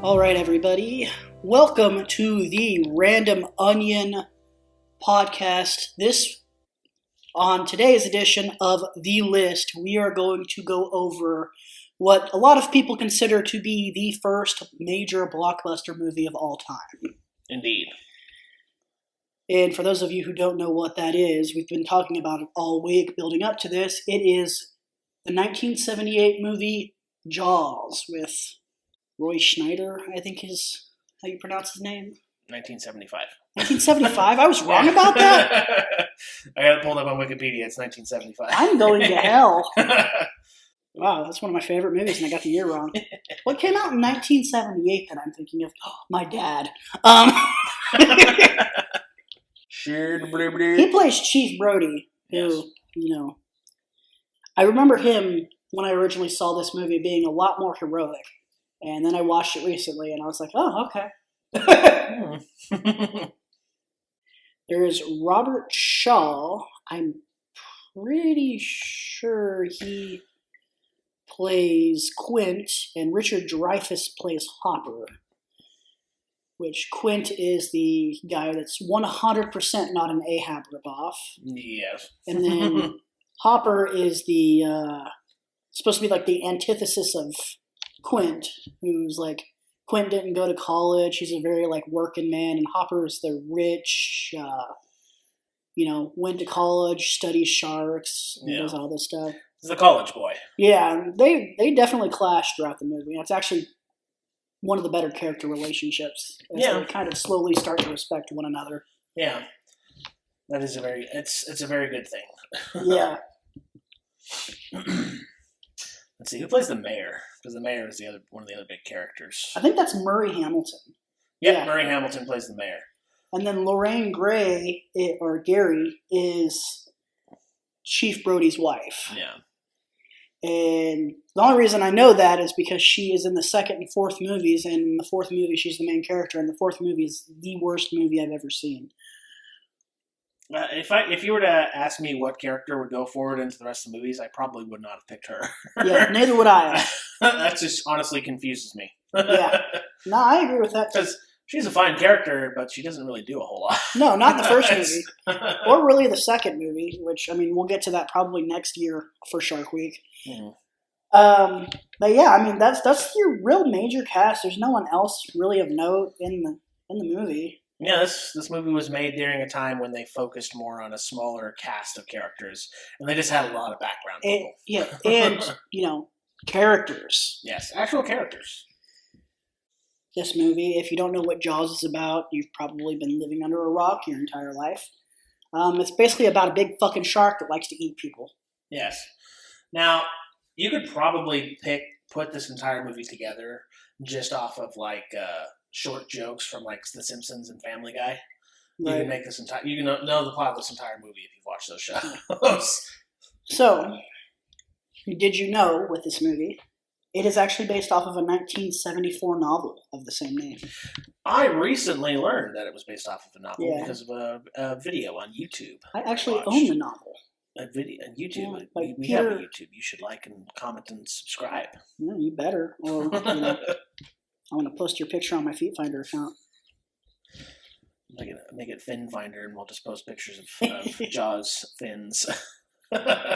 All right, everybody. Welcome to the Random Onion podcast. On today's edition of The List, we are going to go over what a lot of people consider to be the first major blockbuster movie of all time. Indeed. And for those of you who don't know what that is, we've been talking about it all week building up to this. It is the 1978 movie Jaws with Roy Schneider, I think is how you pronounce his name. 1975. 1975? I was wrong about that? I got it pulled up on Wikipedia. It's 1975. I'm going to hell. Wow, that's one of my favorite movies, and I got the year wrong. What came out in 1978 that I'm thinking of? Oh, my dad. He plays Chief Brody, who, Yes. I remember him when I originally saw this movie being a lot more heroic. And then I watched it recently, and I was like, oh, okay. There is Robert Shaw. I'm pretty sure he plays Quint, and Richard Dreyfuss plays Hopper. Which Quint is the guy that's 100% not an Ahab ripoff. Yes. And then Hopper is supposed to be like the antithesis of Quint, who's like, Quint didn't go to college. He's a very like working man, and Hopper's the rich, went to college, studies sharks, and does all this stuff. He's the college boy. Yeah, they definitely clash throughout the movie. It's actually one of the better character relationships. They kind of slowly start to respect one another. Yeah, that is it's a very good thing. Yeah. Let's see, who plays the mayor? Because the mayor is one of the other big characters. I think that's Murray Hamilton. Yeah, Murray Hamilton plays the mayor. And then Lorraine Gray, or Gary, is Chief Brody's wife. Yeah. And the only reason I know that is because she is in the second and fourth movies, and in the fourth movie she's the main character, and the fourth movie is the worst movie I've ever seen. If you were to ask me what character would go forward into the rest of the movies, I probably would not have picked her. Yeah, neither would I. That just honestly confuses me. Yeah. No, I agree with that. Because she's a fine character, but she doesn't really do a whole lot. No, not the first movie. Or really the second movie, which, we'll get to that probably next year for Shark Week. Mm-hmm. But yeah, that's your real major cast. There's no one else really of note in the movie. Yeah, this movie was made during a time when they focused more on a smaller cast of characters, and they just had a lot of background people. And characters. Yes, actual characters. This movie, if you don't know what Jaws is about, you've probably been living under a rock your entire life. It's basically about a big fucking shark that likes to eat people. Yes. Now, you could probably put this entire movie together just off of short jokes from The Simpsons and Family Guy. Right. You can make this you can know the plot of this entire movie if you've watched those shows. So, did you know with this movie, it is actually based off of a 1974 novel of the same name? I recently learned that it was based off of a novel because of a video on YouTube. I actually own the novel. A video on YouTube. Yeah, we have a YouTube. You should like and comment and subscribe. Yeah, you better. Or I want to post your picture on my Feet Finder account. Make it Fin Finder, and we'll just post pictures of Jaws fins. But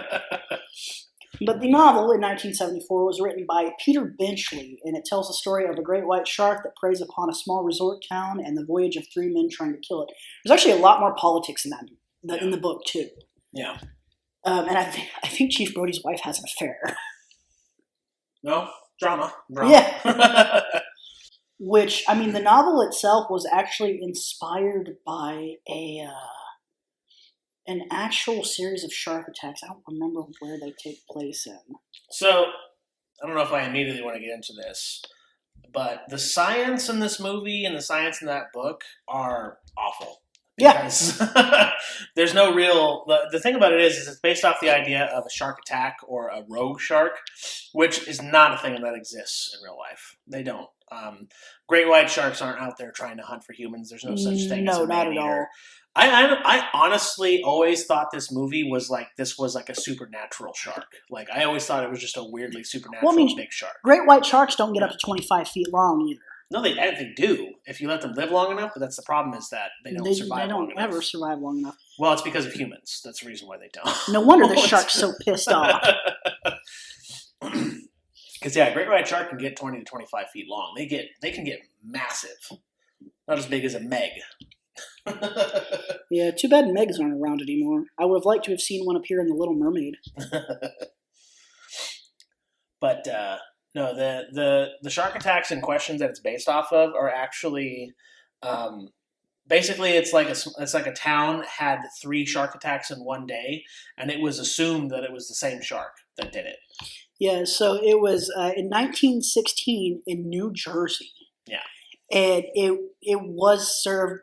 the novel in 1974 was written by Peter Benchley, and it tells the story of a great white shark that preys upon a small resort town and the voyage of three men trying to kill it. There's actually a lot more politics in that in the book too. Yeah. And I think Chief Brody's wife has an affair. No? Drama. Yeah. Which, the novel itself was actually inspired by an actual series of shark attacks. I don't remember where they take place in. So, I don't know if I immediately want to get into this, but the science in this movie and the science in that book are awful. Because there's no real... The thing about it is it's based off the idea of a shark attack or a rogue shark, which is not a thing that exists in real life. They don't. Great white sharks aren't out there trying to hunt for humans. There's no such thing as a man-eater. I honestly always thought this movie was like a supernatural shark. Like, I always thought it was just a weirdly supernatural big shark. Great white sharks don't get up to 25 feet long either. No, they do if you let them live long enough. But that's the problem is that they don't survive. They long don't enough. ever survive long enough. Well, it's because of humans. That's the reason why they don't. No wonder the shark's so pissed off. Because yeah, a great white shark can get 20 to 25 feet long. They can get massive, not as big as a Meg. Yeah, too bad Megs aren't around anymore. I would have liked to have seen one appear in The Little Mermaid. But no, the shark attacks in question that it's based off of are actually basically it's like a town had 3 shark attacks in one day, and it was assumed that it was the same shark that did it. Yeah, so it was in 1916 in New Jersey. Yeah. And it was served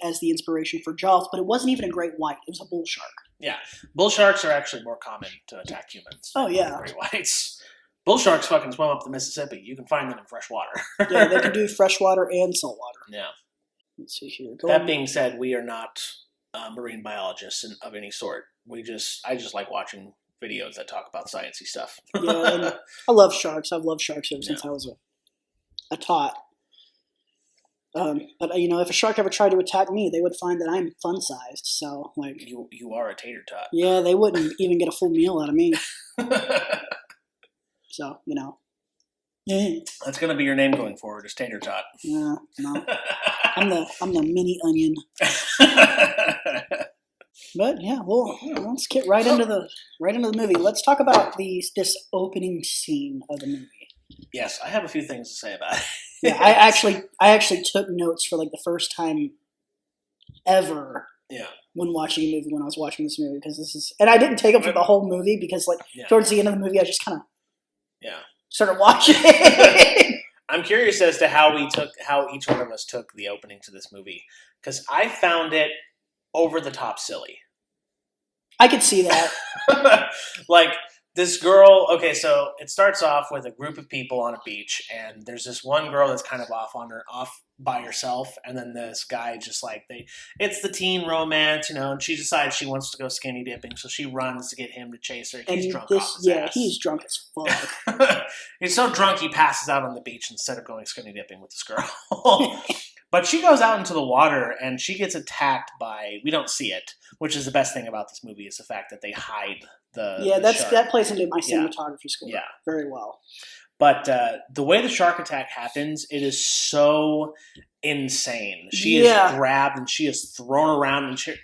as the inspiration for Jaws, but it wasn't even a great white. It was a bull shark. Yeah. Bull sharks are actually more common to attack humans than great whites. Bull sharks fucking swim up the Mississippi. You can find them in fresh water. Yeah, they can do freshwater and saltwater. Yeah. Let's see here. That being said, we are not marine biologists of any sort. I just like watching videos that talk about sciencey stuff. Yeah, and I love sharks. I've loved sharks ever since I was a tot. But if a shark ever tried to attack me, they would find that I'm fun-sized. So, like, you are a tater tot. Yeah, they wouldn't even get a full meal out of me. So, that's gonna be your name going forward, is tater tot. Yeah, no, I'm the mini onion. But yeah, well, let's get right into the movie. Let's talk about this opening scene of the movie. Yes, I have a few things to say about it. Yeah, I actually took notes for like the first time ever. Yeah. When watching a movie, when I was watching this movie, because and I didn't take them for the whole movie because towards the end of the movie I just kind of started watching it. I'm curious as to how each one of us took the opening to this movie, because I found it over the top silly. I could see that. Like, this girl, okay, so it starts off with a group of people on a beach, and there's this one girl that's kind of off by herself, and then this guy just it's the teen romance, and she decides she wants to go skinny dipping, so she runs to get him to chase her. He's drunk off his ass. He's drunk as fuck. He's so drunk he passes out on the beach instead of going skinny dipping with this girl. But she goes out into the water, and she gets attacked by, we don't see it, which is the best thing about this movie, is the fact that they hide the shark. That plays into my cinematography score very well. But the way the shark attack happens, it is so insane. She is grabbed, and she is thrown around, and she's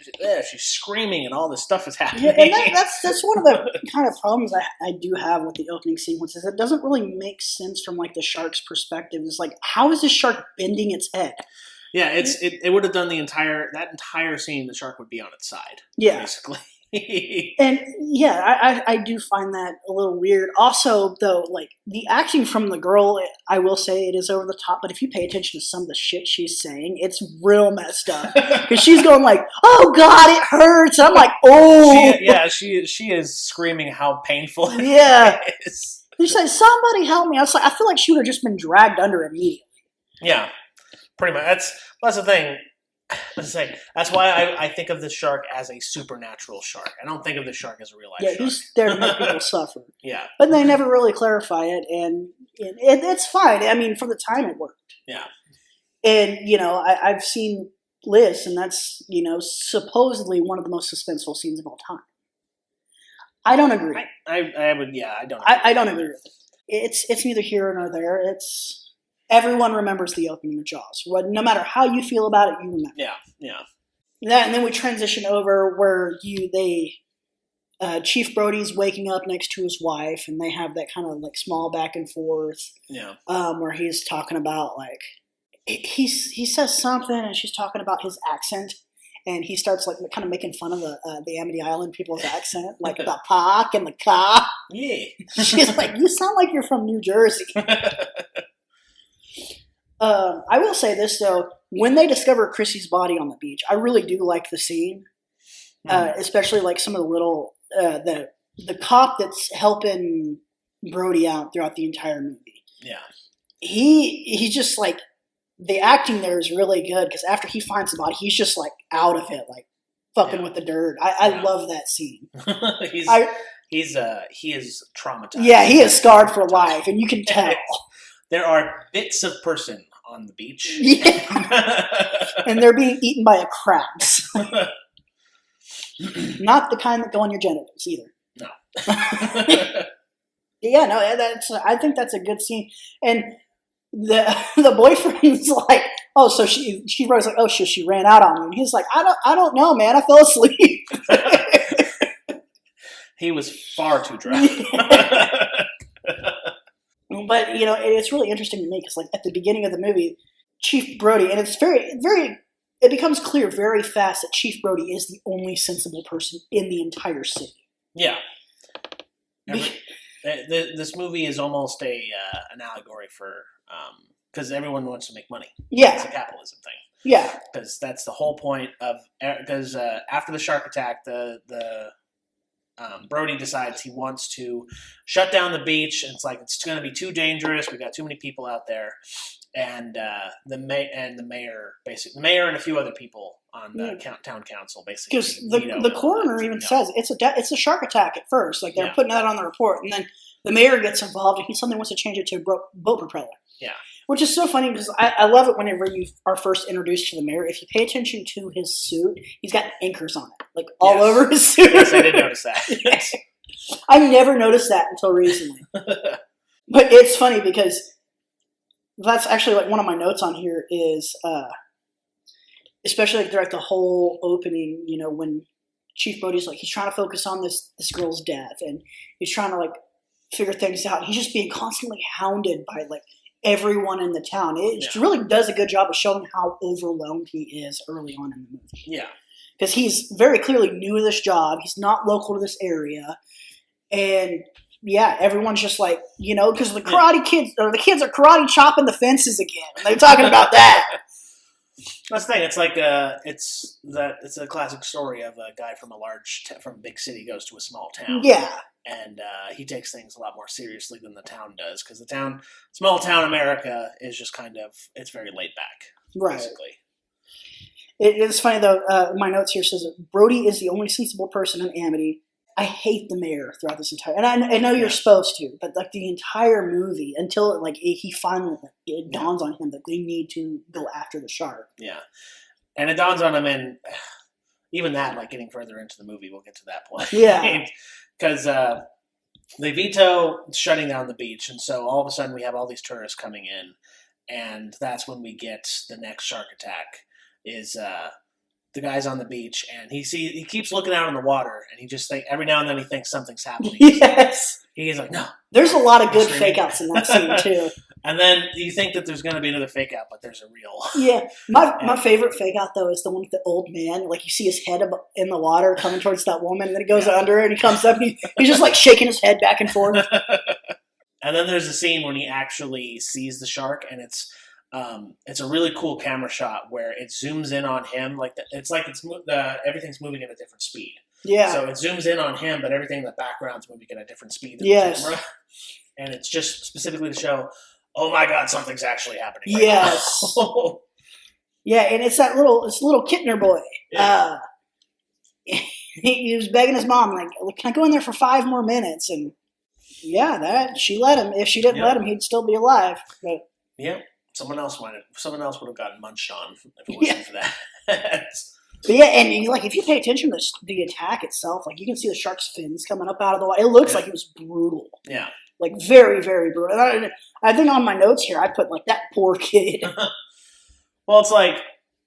screaming, and all this stuff is happening. Yeah, and that's one of the kind of problems I do have with the opening sequence, is it doesn't really make sense from like the shark's perspective. It's like, how is this shark bending its head? Yeah, it would have done that entire scene. The shark would be on its side. Yeah, basically. And I do find that a little weird. Also, though, like the acting from the girl, I will say it is over the top. But if you pay attention to some of the shit she's saying, it's real messed up. Because she's going like, "Oh God, it hurts." I'm like, "Oh." She is screaming how painful it is. She's like, "Somebody help me!" I feel like she would have just been dragged under immediately. Yeah, pretty much. That's the thing. That's why I think of the shark as a supernatural shark. I don't think of the shark as a real life shark. Yeah, he's there to make people suffer. Yeah. But they never really clarify it, and it's fine. I mean, for the time it worked. Yeah. And, I've seen Liz, and that's, supposedly one of the most suspenseful scenes of all time. I don't agree. I don't agree. I don't agree with it. It's neither here nor there. Everyone remembers the opening of Jaws. No matter how you feel about it, you remember. Yeah. And then we transition over where Chief Brody's waking up next to his wife, and they have that kind of like small back and forth. Yeah. Where he's talking about like he says something, and she's talking about his accent, and he starts like kind of making fun of the Amity Island people's accent, like the park and the car. Yeah. She's like, "You sound like you're from New Jersey." I will say this though: when they discover Chrissy's body on the beach, I really do like the scene, especially like some of the little the cop that's helping Brody out throughout the entire movie. Yeah, he's just like, the acting there is really good, because after he finds the body, he's just like out of it, like fucking with the dirt. I love that scene. he is traumatized. Yeah, he is scarred for life, and you can tell. There are bits of person on the beach. Yeah. And they're being eaten by a crabs. Not the kind that go on your genitals either. No. Yeah, no, I think that's a good scene. And the boyfriend's like, oh, so she wrote like, oh, she ran out on you, and he's like, I don't know, man, I fell asleep. He was far too drunk. But it's really interesting to me because, like, at the beginning of the movie, Chief Brody, and it's it becomes clear very fast that Chief Brody is the only sensible person in the entire city. Yeah. This movie is almost an allegory for because everyone wants to make money. Yeah, it's a capitalism thing. Yeah, because that's the whole point of because after the shark attack, the Brody decides he wants to shut down the beach. And it's like it's going to be too dangerous. We got too many people out there, and the mayor and a few other people on the town council basically. Because the coroner even says it's a shark attack at first. Like they're putting that on the report, and then the mayor gets involved and he suddenly wants to change it to a boat propeller. Yeah. Which is so funny because I love it whenever you are first introduced to the mayor. If you pay attention to his suit, he's got anchors on it, like all over his suit. Yes, I did notice that. Yes. I never noticed that until recently. But it's funny because that's actually like one of my notes on here is, especially like throughout the whole opening, when Chief Brody's like, he's trying to focus on this girl's death and he's trying to like figure things out. He's just being constantly hounded by like everyone in the town. It really does a good job of showing how overwhelmed he is early on in the movie. Yeah. Because he's very clearly new to this job. He's not local to this area. And yeah, everyone's just like, because the karate kids, or the kids are karate chopping the fences again. And they're talking about that. That's the thing. It's like it's a classic story of a guy from from a big city goes to a small town. Yeah. And he takes things a lot more seriously than the town does because small town America is just it's very laid back. Right. Basically. It's funny though. My notes here says that Brody is the only sensible person in Amity. I hate the mayor throughout this entire, and I know you're supposed to, but like the entire movie until he finally it dawns on him that they need to go after the shark. Yeah, and it dawns on him, and even that, like getting further into the movie, we'll get to that point. Yeah, because they veto shutting down the beach, and so all of a sudden we have all these tourists coming in, and that's when we get the next shark attack. Is the guy's on the beach and he keeps looking out in the water and he just every now and then he thinks something's happening. Yes. He's like, no. There's a lot of good fake outs in that scene too. And then you think that there's going to be another fake out, but there's a real. Yeah. My favorite fake out though is the one with the old man. Like you see his head in the water coming towards that woman and then he goes under it and he comes up and he's just like shaking his head back and forth. And then there's a scene when he actually sees the shark and it's a really cool camera shot where it zooms in on him. Everything's moving at a different speed. Yeah. So it zooms in on him, but everything in the background's moving at a different speed than the camera. And it's just specifically to show, oh my God, something's actually happening. Yes. Yeah, and it's little Kittner boy. Yeah. He was begging his mom, like, can I go in there for 5 more minutes? And yeah, she let him. If she didn't let him, he'd still be alive. But, yeah. Someone else would have gotten munched on if it wasn't for that. But yeah, and if you pay attention to the attack itself, like you can see the shark's fins coming up out of the water. It looks like it was brutal. Yeah. Like very, very brutal. And I think on my notes here, I put like that poor kid. Well, it's like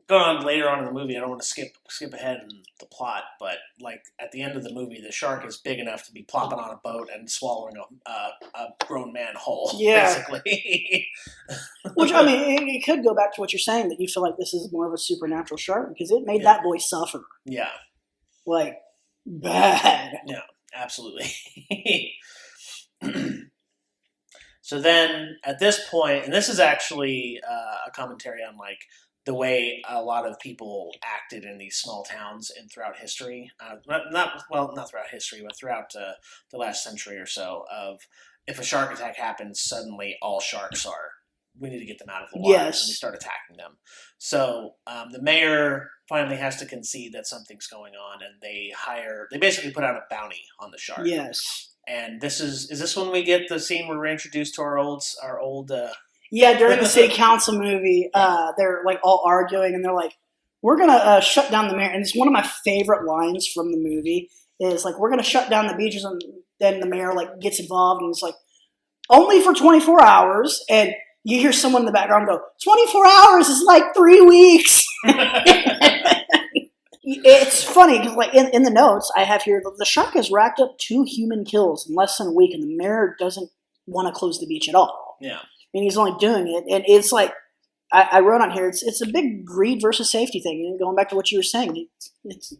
going on later on in the movie. I don't want to skip ahead in the plot, but like at the end of the movie, the shark is big enough to be plopping on a boat and swallowing a grown man whole. Yeah. Basically. Which I mean, it could go back to what you're saying that you feel like this is more of a supernatural shark because it made that boy suffer. Yeah. Like bad. Yeah, absolutely. So then at this point, and this is actually a commentary on like the way a lot of people acted in these small towns and throughout history, not throughout history, but throughout the last century or so, of if a shark attack happens, suddenly all sharks we need to get them out of the water, yes. And we start attacking them. So the mayor finally has to concede that something's going on, and they basically put out a bounty on the shark. Yes. And is this when we get the scene where we're introduced to our old Yeah, during the city council movie, they're like all arguing, and they're like, "We're gonna shut down the mayor." And it's one of my favorite lines from the movie is like, "We're gonna shut down the beaches," and then the mayor like gets involved, and it's like, "Only for 24 hours." And you hear someone in the background go, "24 hours is like 3 weeks." It's funny because, like, in the notes I have here, the shark has racked up 2 human kills in less than a week, and the mayor doesn't want to close the beach at all. Yeah. And he's only doing it, and it's like I wrote on here, it's a big greed versus safety thing. And going back to what you were saying, it's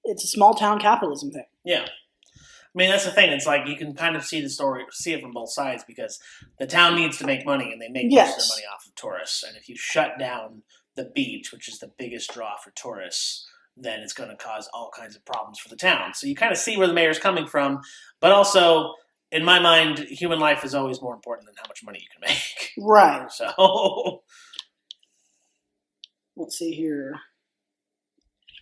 a small town capitalism thing. Yeah. I mean, that's the thing. It's like you can kind of see the story, see it from both sides because the town needs to make money, and they make most of their money off of tourists. And if you shut down the beach, which is the biggest draw for tourists, then it's going to cause all kinds of problems for the town. So you kind of see where the mayor's coming from, but also, in my mind, human life is always more important than how much money you can make. Right. So let's see here.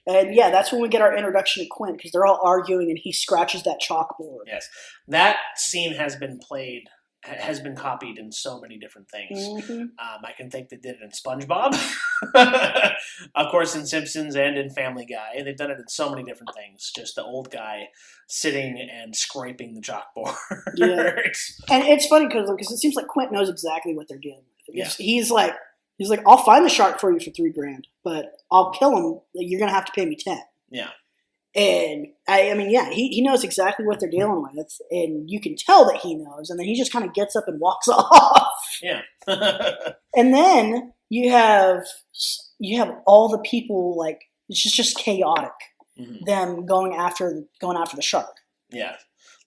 And yeah, that's when we get our introduction to Quint, because they're all arguing and he scratches that chalkboard. Yes. That scene has been copied in so many different things. Mm-hmm. I can think they did it in SpongeBob. Of course, in Simpsons and in Family Guy. They've done it in so many different things. Just the old guy sitting and scraping the chalkboard. Yeah. And it's funny because it seems like Quint knows exactly what they're dealing with. Yeah. He's like, I'll find the shark for you for $3,000, but I'll kill him. You're going to have to pay me 10. Yeah. And I mean, yeah, he knows exactly what they're dealing with, and you can tell that he knows. And then he just kind of gets up and walks off. Yeah. And then you have all the people, like, it's just chaotic. Mm-hmm. Them going after the shark. Yeah.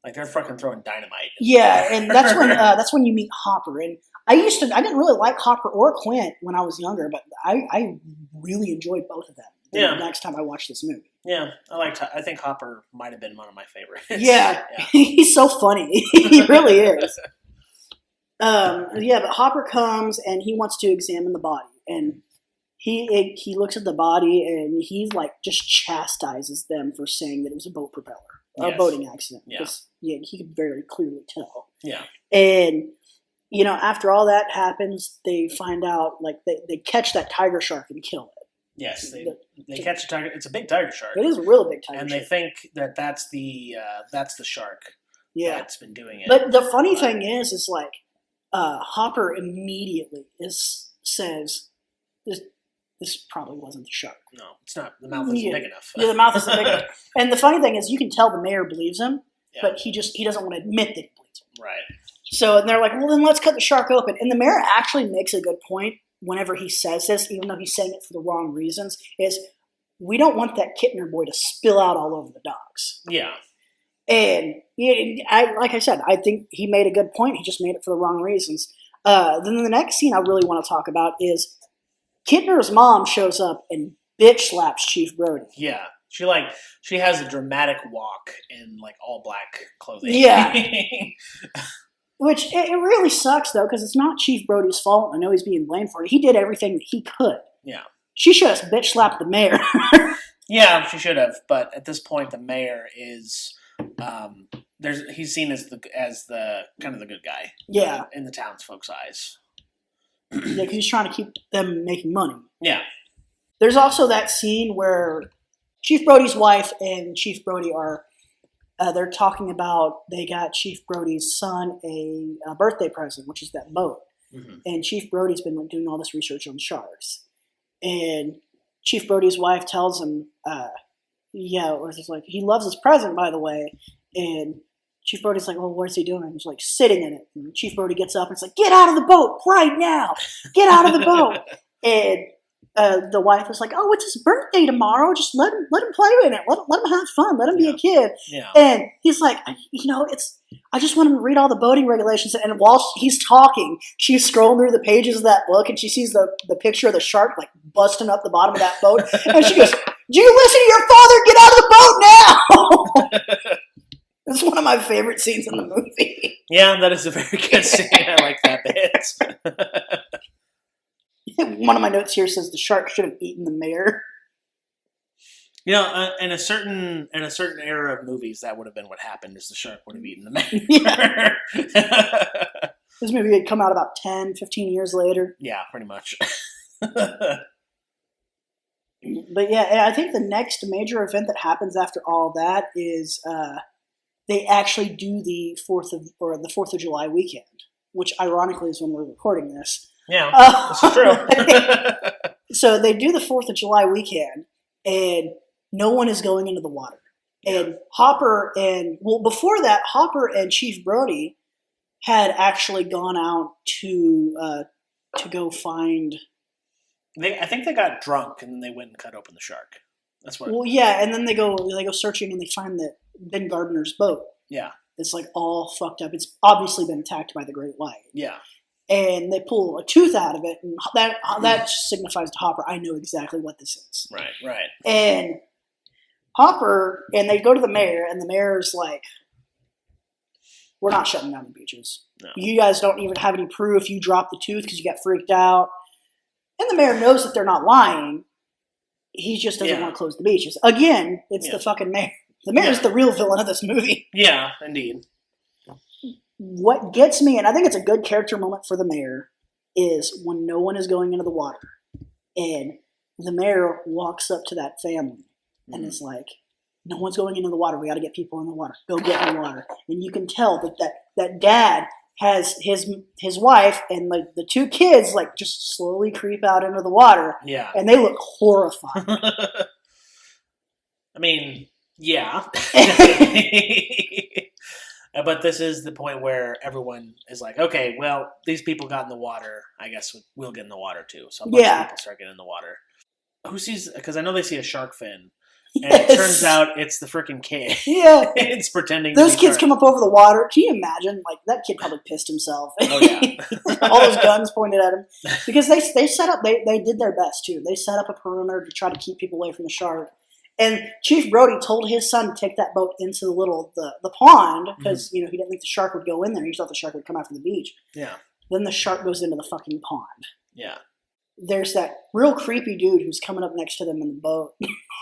Like they're fucking throwing dynamite. Yeah, and that's when you meet Hopper. And I didn't really like Hopper or Quint when I was younger, but I really enjoyed both of them. Yeah. The next time I watched this movie. Yeah, I think Hopper might have been one of my favorites. Yeah. He's so funny. He really is. Yeah, but Hopper comes and he wants to examine the body, and he looks at the body and he like just chastises them for saying that it was a boat propeller, a boating accident. Yeah. Because he could very clearly tell. Yeah. And after all that happens, they find out, like, they catch that tiger shark and kill it. Yes, they catch a tiger. It's a big tiger shark. It is a real big tiger and shark. And they think that that's the shark that's been doing it. But the funny thing is like, Hopper immediately says, this probably wasn't the shark. No, it's not. The mouth isn't big enough. Yeah, the mouth isn't big enough. And the funny thing is, you can tell the mayor believes him, but he doesn't want to admit that he believes him. Right. So they're like, well, then let's cut the shark open. And the mayor actually makes a good point whenever he says this, even though he's saying it for the wrong reasons, is we don't want that Kittner boy to spill out all over the docks. Yeah. And like I said, I think he made a good point. He just made it for the wrong reasons. Then the next scene I really want to talk about is Kittner's mom shows up and bitch slaps Chief Brody. Yeah. She has a dramatic walk in like all black clothing. Yeah. Which it really sucks though, because it's not Chief Brody's fault. I know he's being blamed for it. He did everything that he could. Yeah. She should have bitch slapped the mayor. Yeah, she should have. But at this point, the mayor is he's seen as the kind of the good guy. Yeah. In the townsfolk's eyes. Yeah, because he's trying to keep them making money. Yeah. There's also that scene where Chief Brody's wife and Chief Brody are they're talking about they got Chief Brody's son a birthday present, which is that boat. Mm-hmm. And Chief Brody's been doing all this research on sharks. And Chief Brody's wife tells him, or it's like, he loves his present, by the way. And Chief Brody's like, well, what's he doing? He's like sitting in it. And Chief Brody gets up and it's like, get out of the boat right now. Get out of the boat. And the wife was like, oh, it's his birthday tomorrow. Just let him play in it. Let him have fun. Let him be a kid. Yeah. And he's like, I just want him to read all the boating regulations. And while he's talking, she's scrolling through the pages of that book and she sees the picture of the shark like busting up the bottom of that boat. And she goes, do you listen to your father? Get out of the boat now. It's one of my favorite scenes in the movie. Yeah, that is a very good scene. I like that bit. One of my notes here says the shark should have eaten the mayor. In a certain era of movies, that would have been what happened. Is the shark would have eaten the mayor? Yeah. This movie had come out about 10, 15 years later. Yeah, pretty much. But yeah, I think the next major event that happens after all that is they actually do the 4th of July weekend, which ironically is when we're recording this. Yeah, this is true. So they do the 4th of July weekend, and no one is going into the water. And Hopper before that, Hopper and Chief Brody had actually gone out to go find. I think they got drunk and then they went and cut open the shark. That's what. Well, yeah, and then they go searching and they find that Ben Gardner's boat. Yeah. It's like all fucked up. It's obviously been attacked by the Great White. Yeah. And they pull a tooth out of it, and that signifies to Hopper, I know exactly what this is. Right. And Hopper, and they go to the mayor, and the mayor's like, we're not shutting down the beaches. No. You guys don't even have any proof you dropped the tooth because you got freaked out. And the mayor knows that they're not lying. He just doesn't want to close the beaches. Again, it's the fucking mayor. The mayor's the real villain of this movie. Yeah, indeed. What gets me, and I think it's a good character moment for the mayor, is when no one is going into the water. And the mayor walks up to that family and is like, no one's going into the water. We got to get people in the water. Go get in the water. And you can tell that dad has his wife and like the two kids like just slowly creep out into the water. Yeah. And they look horrified. I mean, yeah. But this is the point where everyone is like, okay, well, these people got in the water. I guess we'll get in the water too. So a bunch of people start getting in the water. Who sees, because I know they see a shark fin. And it turns out it's the freaking kid. Yeah. It's pretending those kids come up over the water. Can you imagine? Like, that kid probably pissed himself. Oh, yeah. All those guns pointed at him. Because they set up, they did their best, too. They set up a perimeter to try to keep people away from the shark. And Chief Brody told his son to take that boat into the pond because, he didn't think the shark would go in there. He thought the shark would come out from the beach. Yeah. Then the shark goes into the fucking pond. Yeah. There's that real creepy dude who's coming up next to them in the boat.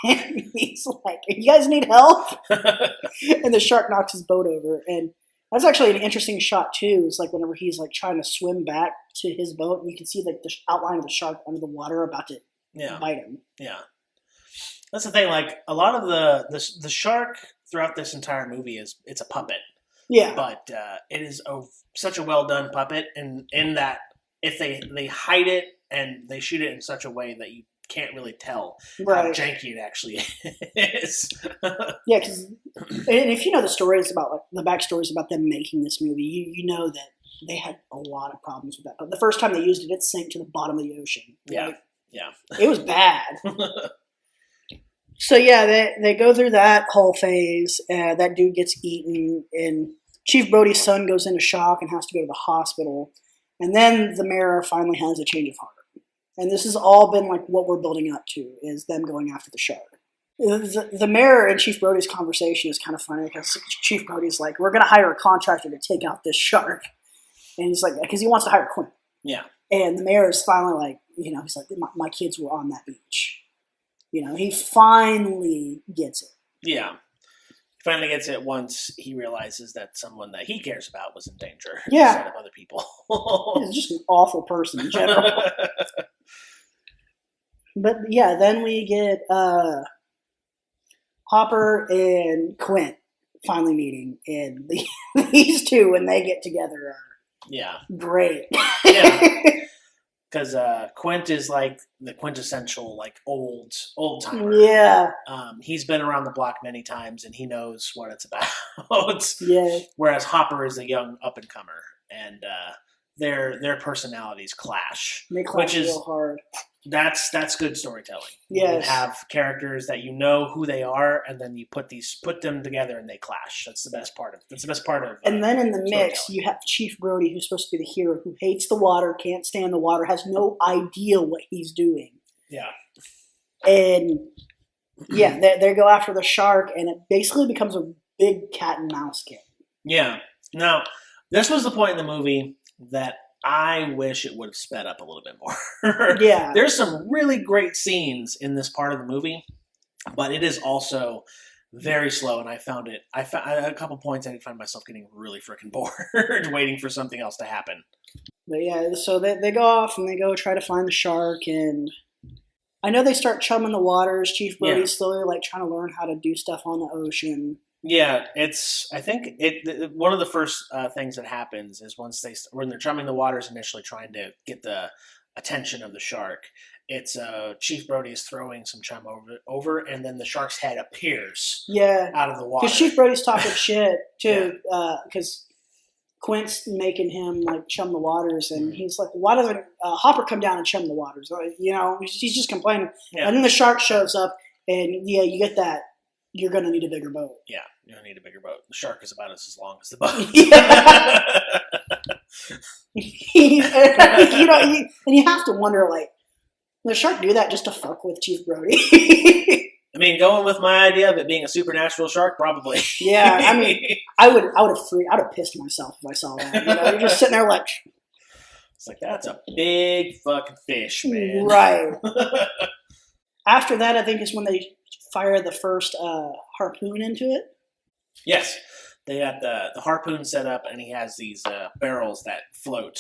And he's like, you guys need help? And the shark knocks his boat over. And that's actually an interesting shot, too. It's like whenever he's like trying to swim back to his boat, and you can see like the outline of the shark under the water about to bite him. Yeah. That's the thing. Like a lot of the shark throughout this entire movie it's a puppet. Yeah. But it is such a well done puppet in that if they hide it and they shoot it in such a way that you can't really tell how janky it actually is. Yeah, because and if you know the stories about like the backstories about them making this movie, you know that they had a lot of problems with that. But the first time they used it, it sank to the bottom of the ocean. Yeah, yeah, it was bad. So yeah, they go through that whole phase. That dude gets eaten, and Chief Brody's son goes into shock and has to go to the hospital. And then the mayor finally has a change of heart. And this has all been like what we're building up to is them going after the shark. The mayor and Chief Brody's conversation is kind of funny because Chief Brody's like, we're going to hire a contractor to take out this shark. And he's like, because he wants to hire Quint. Yeah. And the mayor is finally like, he's like, my kids were on that beach. He finally gets it. Yeah. He finally gets it once he realizes that someone that he cares about was in danger. Yeah. Instead of other people. He's just an awful person in general. But yeah, then we get Hopper and Quint finally meeting, and these two, when they get together, are great. Yeah. Because Quint is like the quintessential like old timer. Yeah. He's been around the block many times and he knows what it's about. Yeah. Whereas Hopper is a young up and comer, and their personalities clash. They clash which is real hard. That's good storytelling. Yes. You have characters that you know who they are, and then you put them together and they clash. That's the best part of. And then in the mix, you have Chief Brody, who's supposed to be the hero, who hates the water, can't stand the water, has no idea what he's doing. Yeah. And yeah, they go after the shark, and it basically becomes a big cat and mouse game. Yeah. Now, this was the point in the movie that I wish it would have sped up a little bit more. Yeah. There's some really great scenes in this part of the movie, but it is also very slow, and I found a couple points I find myself getting really freaking bored, waiting for something else to happen. But yeah, so they go off and they go try to find the shark, and I know they start chumming the waters. Chief Brody's slowly like trying to learn how to do stuff on the ocean. Yeah, I think one of the first things that happens is when they're chumming the waters initially, trying to get the attention of the shark. It's Chief Brody is throwing some chum over, and then the shark's head appears. Out of the water. Because Chief Brody's talking shit too, because Quint's making him like chum the waters, and he's like, "Why doesn't Hopper come down and chum the waters?" He's just complaining. Yeah. And then the shark shows up, and you get that. You're going to need a bigger boat. Yeah, you're going to need a bigger boat. The shark is about as long as the boat. And you have to wonder, like, will the shark do that just to fuck with Chief Brody? I mean, going with my idea of it being a supernatural shark, probably. Yeah, I mean, I would have pissed myself if I saw that. You're just sitting there like, it's like, that's a big fucking fish, man. Right. After that, I think is when they fire the first harpoon into it. Yes, they got the harpoon set up, and he has these barrels that float.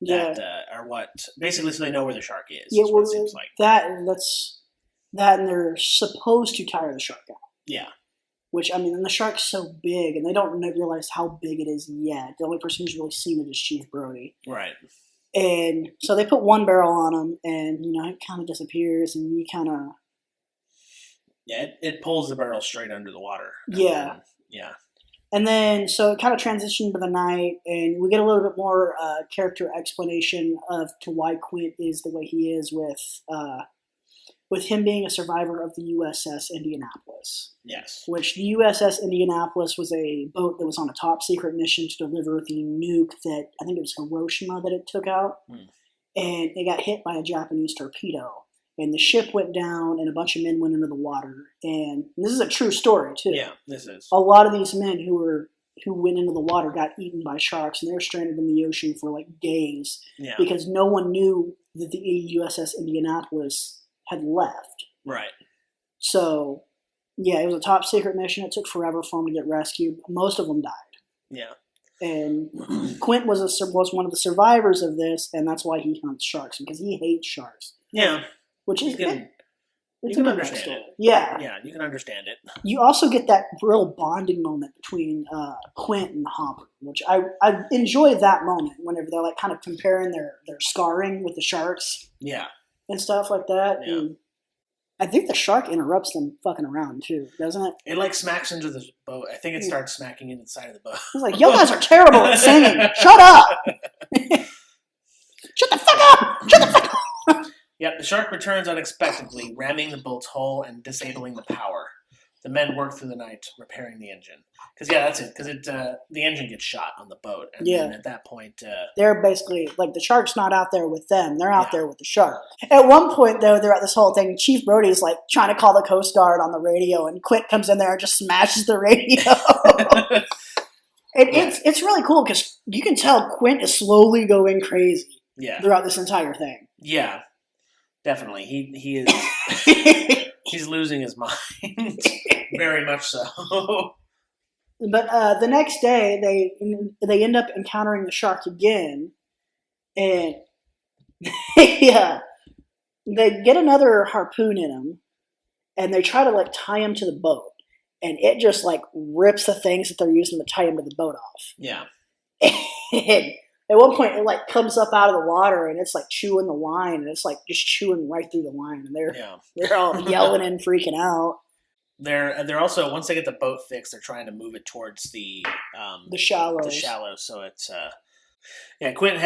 That are what basically so they know where the shark is. Yeah, what it seems like that, and they're supposed to tire the shark out. Yeah. Which, I mean, and the shark's so big, and they don't realize how big it is yet. The only person who's really seen it is Chief Brody. Right. And so they put one barrel on him, and, it kind of disappears, and you kind of... Yeah, it pulls the barrel straight under the water. Yeah. And then, so it kind of transitioned to the night, and we get a little bit more character explanation to why Quint is the way he is with him being a survivor of the USS Indianapolis. Yes. Which the USS Indianapolis was a boat that was on a top secret mission to deliver the nuke that, I think it was Hiroshima that it took out. And it got hit by a Japanese torpedo. And the ship went down, and a bunch of men went into the water. And this is a true story, too. Yeah, this is. A lot of these men who went into the water got eaten by sharks, and they were stranded in the ocean for, like, days. Yeah. Because no one knew that the USS Indianapolis had left. Right. So, yeah, it was a top-secret mission. It took forever for them to get rescued. Most of them died. Yeah. And Quint was one of the survivors of this, and that's why he hunts sharks, because he hates sharks. Yeah. Which is you can understand it. Yeah. Yeah, you can understand it. You also get that real bonding moment between Quint and Hopper, which I enjoy that moment whenever they're like kind of comparing their scarring with the sharks. Yeah. And stuff like that. Yeah. And I think the shark interrupts them fucking around too, doesn't it? It like smacks into the boat. I think it starts smacking into the side of the boat. It's like, you guys are terrible at singing. Shut up! Shut the fuck up! Shut the fuck up! Yep, the shark returns unexpectedly, ramming the boat's hull and disabling the power. The men work through the night repairing the engine. Because, that's it. Because the engine gets shot on the boat. And then at that point... they're basically... Like, the shark's not out there with them. They're out there with the shark. At one point, though, they're at this whole thing. Chief Brody's, like, trying to call the Coast Guard on the radio. And Quint comes in there and just smashes the radio. It's really cool because you can tell Quint is slowly going crazy throughout this entire thing. Yeah. Definitely. He is... he's losing his mind. Very much so. But the next day, they end up encountering the shark again. And they get another harpoon in him. And they try to, like, tie him to the boat. And it just, like, rips the things that they're using to tie him to the boat off. Yeah. And at one point, it like comes up out of the water and it's like chewing the line, and it's like just chewing right through the line, and they're all yelling and freaking out. They're also, once they get the boat fixed, they're trying to move it towards the shallows. The shallows. So it's Quint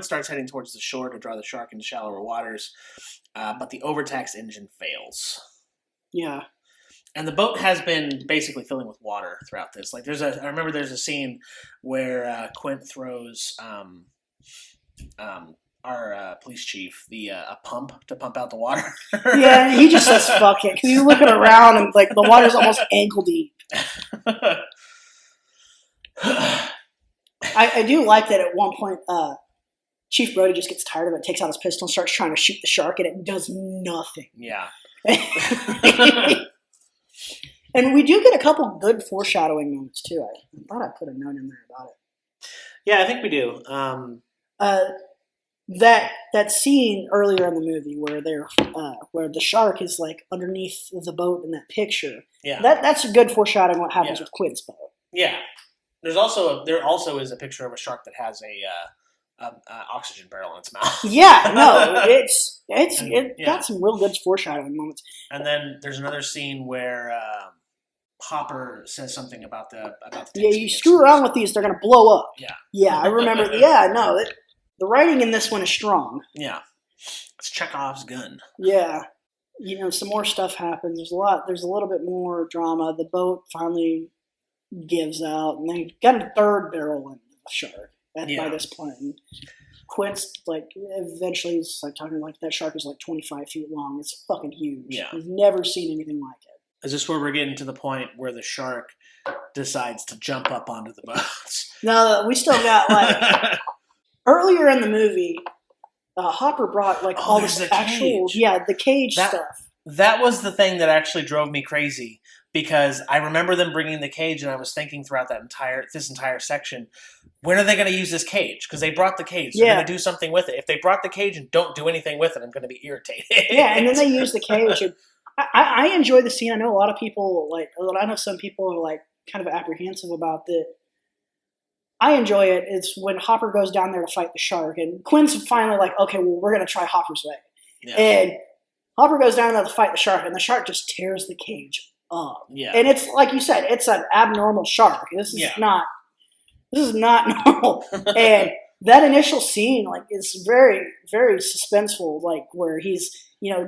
starts heading towards the shore to draw the shark into shallower waters, but the overtaxed engine fails. Yeah. And the boat has been basically filling with water throughout this. Like I remember there's a scene where Quint throws our police chief a pump to pump out the water. Yeah, he just says fuck it. Because he's looking around and like the water's almost ankle deep. I do like that at one point Chief Brody just gets tired of it, takes out his pistol and starts trying to shoot the shark, and it does nothing. Yeah. And we do get a couple good foreshadowing moments too. I thought I put a note in there about it. Yeah, I think we do. That scene earlier in the movie where the shark is like underneath the boat in that picture. Yeah, that's a good foreshadowing what happens with Quint's boat. Yeah, there also is a picture of a shark that has a oxygen barrel in its mouth. Yeah, no, it's got some real good foreshadowing moments. And then there's another scene where Hopper says something about the you screw around with these, they're gonna blow up. Yeah, I remember. Yeah, no, the writing in this one is strong. Yeah, it's Chekhov's gun. Yeah, some more stuff happens. There's a little bit more drama. The boat finally gives out, and they got a third barrel in the shark by this point. Quint's like eventually he's like talking like that shark is like 25 feet long. It's fucking huge. Yeah, I've never seen anything like it. Is this where we're getting to the point where the shark decides to jump up onto the boats? No, we still got like earlier in the movie. Hopper brought like all this actual the cage stuff. That was the thing that actually drove me crazy. Because I remember them bringing the cage, and I was thinking throughout this entire section, when are they going to use this cage? Because they brought the cage. They're going to do something with it. If they brought the cage and don't do anything with it, I'm going to be irritated. Yeah, and then they use the cage. And I enjoy the scene. I know a lot of people I know some people are like kind of apprehensive about it. I enjoy it. It's when Hopper goes down there to fight the shark, and Quinn's finally like, okay, well, we're going to try Hopper's way. Yeah. And Hopper goes down there to fight the shark, and the shark just tears the cage up. Yeah. And it's like you said, it's an abnormal shark. This is not normal. And that initial scene, like, is very, very suspenseful, like where he's,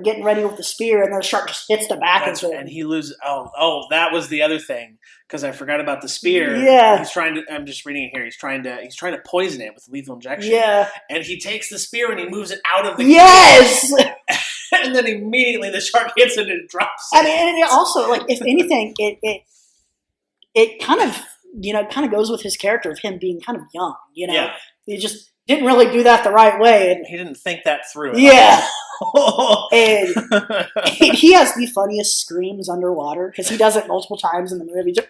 getting ready with the spear and the shark just hits the back of him. And he loses that was the other thing, because I forgot about the spear. Yeah. I'm just reading it here. He's trying to poison it with lethal injection. Yeah. And he takes the spear and he moves it out of the Yes. And then immediately the shark hits it and it drops. I mean, and it also, like, if anything, it kind of goes with his character of him being kind of young. Yeah. He just didn't really do that the right way. And he didn't think that through. Yeah. And he has the funniest screams underwater because he does it multiple times in the movie. Just,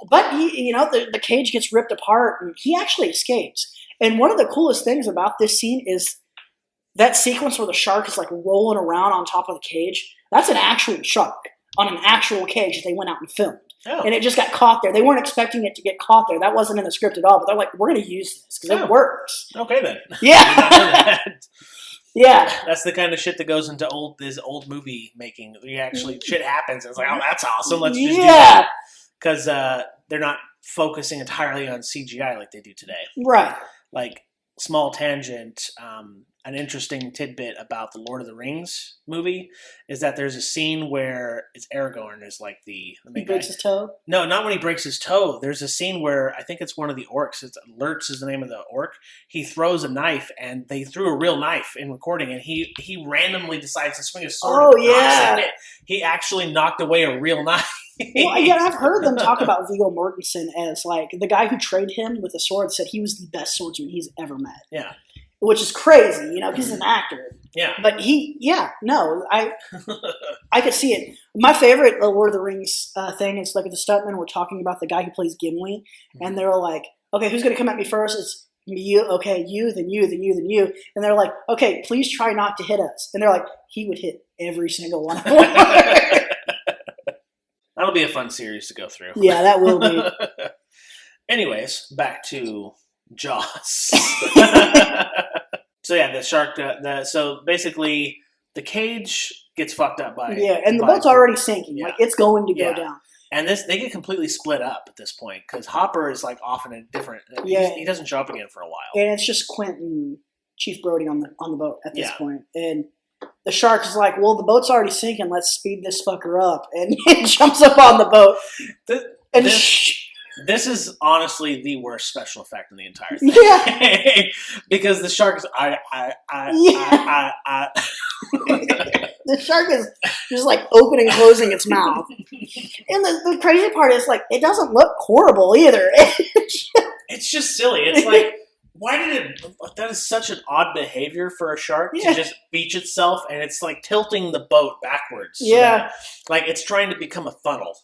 But the cage gets ripped apart and he actually escapes. And one of the coolest things about this scene is that sequence where the shark is like rolling around on top of the cage. That's an actual shark on an actual cage that they went out and filmed. Oh. And it just got caught there. They weren't expecting it to get caught there. That wasn't in the script at all. But they're like, we're going to use this because it works. Okay, then. Yeah. Yeah. That's the kind of shit that goes into old movie making. Shit happens. It's like, oh, that's awesome. Let's just do that. Because they're not focusing entirely on CGI like they do today. Right. Like, small tangent, an interesting tidbit about the Lord of the Rings movie is that there's a scene where it's Aragorn is like the main he breaks his toe? No, not when he breaks his toe. There's a scene where I think it's one of the orcs. Lurtz is the name of the orc. He throws a knife, and they threw a real knife in recording, and he randomly decides to swing his sword. Oh, yeah. He actually knocked away a real knife. Well, yeah, I've heard them talk about Viggo Mortensen as like the guy who trained him with a sword said he was the best swordsman he's ever met. Yeah. Which is crazy, because he's an actor. Yeah. But I could see it. My favorite Lord of the Rings thing is like the stuntmen were talking about the guy who plays Gimli, and they're like, okay, who's going to come at me first? It's you, okay, you, then you, then you, then you. And they're like, okay, please try not to hit us. And they're like, he would hit every single one of them. That'll be a fun series to go through. Yeah, that will be. Anyways, back to Jaws. So yeah, the shark. So basically, the cage gets fucked up by and the boat's already sinking. Yeah. Like it's going to go down. And they get completely split up at this point because Hopper is like off in a different. He doesn't show up again for a while. And it's just Quint and Chief Brody on the boat at this point. And the shark is like, "Well, the boat's already sinking. Let's speed this fucker up." And it jumps up on the boat. This is honestly the worst special effect in the entire thing. Yeah. Because the shark is The shark is just like opening and closing its mouth. And the crazy part is like it doesn't look horrible either. It's just silly. It's like Why did it? That is such an odd behavior for a shark to just beach itself, and it's like tilting the boat backwards. So that, like it's trying to become a funnel.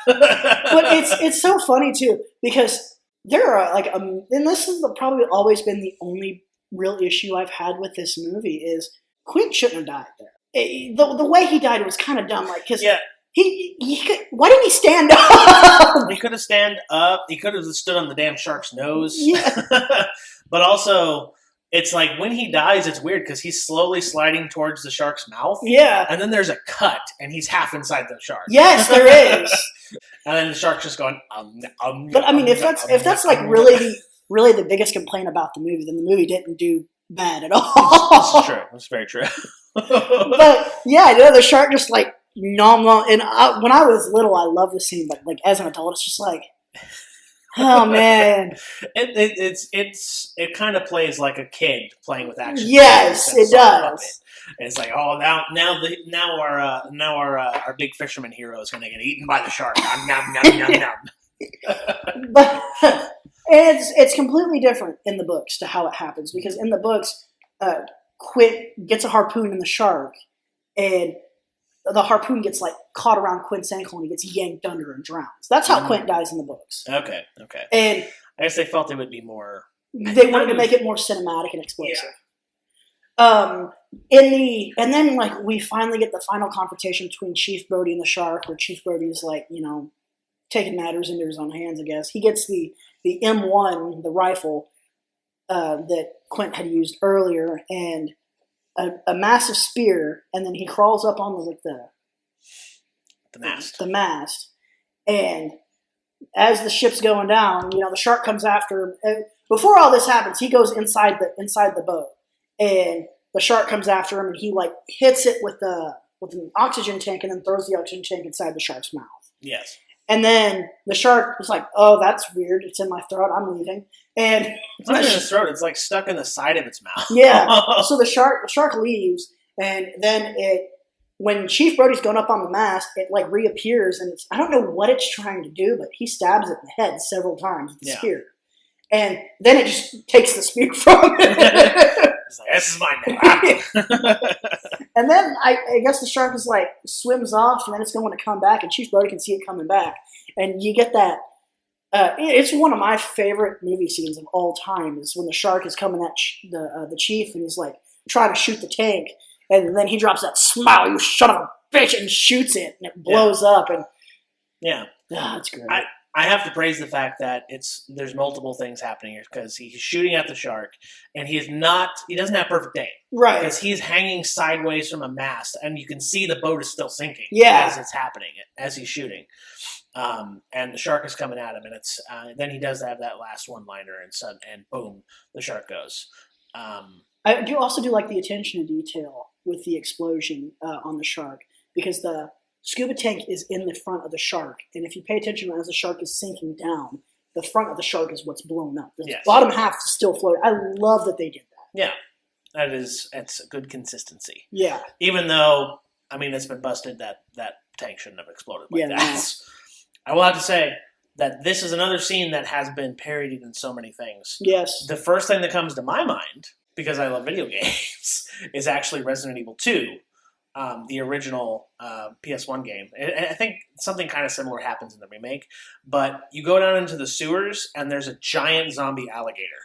But it's so funny too because there are like and this has probably always been the only real issue I've had with this movie is Quint shouldn't have died there. The way he died was kind of dumb, like because he could, why didn't he stand up? He could have stand up. He could have stood on the damn shark's nose. Yeah. But also, it's like when he dies, it's weird because he's slowly sliding towards the shark's mouth. Yeah. And then there's a cut, and he's half inside the shark. Yes, there is. And then the shark's just going. But I mean, if that's like really the biggest complaint about the movie, then the movie didn't do bad at all. This is true. That's very true. But yeah, the shark just like nom. And when I was little, I loved the scene, but like as an adult, it's just like, oh man, it kind of plays like a kid playing with action. Yes, it does. And it's like, oh, now our big fisherman hero is going to get eaten by the shark. Nom nom nom nom. But it's completely different in the books to how it happens because in the books, Quint gets a harpoon in the shark, and the harpoon gets like caught around Quint's ankle, and he gets yanked under and drowns. That's how Quint dies in the books. Okay. And I guess they felt it would be more. They wanted to make it more cinematic and explosive. Yeah. And then like we finally get the final confrontation between Chief Brody and the shark, where Chief Brody is like, taking matters into his own hands. I guess he gets the M1, the rifle that Quint had used earlier, and a massive spear, and then he crawls up on the mast. The mast, and as the ship's going down, the shark comes after him. Before all this happens, he goes inside the boat, and the shark comes after him, and he like hits it with an oxygen tank, and then throws the oxygen tank inside the shark's mouth. Yes. And then the shark was like, "Oh, that's weird. It's in my throat. I'm leaving." And it's not in his throat. It's like stuck in the side of its mouth. Yeah. So the shark leaves, and then when Chief Brody's going up on the mast, it like reappears, and I don't know what it's trying to do, but he stabs it in the head several times with the spear, and then it just takes the spear from it. It's like, this is mine now. And then I guess the shark is like swims off, and then it's going to come back, and Chief Brody can see it coming back, and you get that. It's one of my favorite movie scenes of all time. Is when the shark is coming at the chief, and he's like trying to shoot the tank, and then he drops that "smile, you son of a bitch," and shoots it, and it blows up, and it's great. I have to praise the fact that there's multiple things happening here because he's shooting at the shark, and he doesn't have perfect aim. Right. Because he's hanging sideways from a mast, and you can see the boat is still sinking as it's happening, as he's shooting. And the shark is coming at him, and then he does have that last one-liner, and boom, the shark goes. I do also like the attention to detail with the explosion on the shark, because the scuba tank is in the front of the shark, and if you pay attention as the shark is sinking down, the front of the shark is what's blown up. The bottom half is still floating. I love that they did that. Yeah, it's a good consistency. Yeah. Even though, it's been busted that tank shouldn't have exploded like that. No. I will have to say that this is another scene that has been parodied in so many things. Yes. The first thing that comes to my mind, because I love video games, is actually Resident Evil 2. The original PS1 game. I think something kind of similar happens in the remake, but you go down into the sewers and there's a giant zombie alligator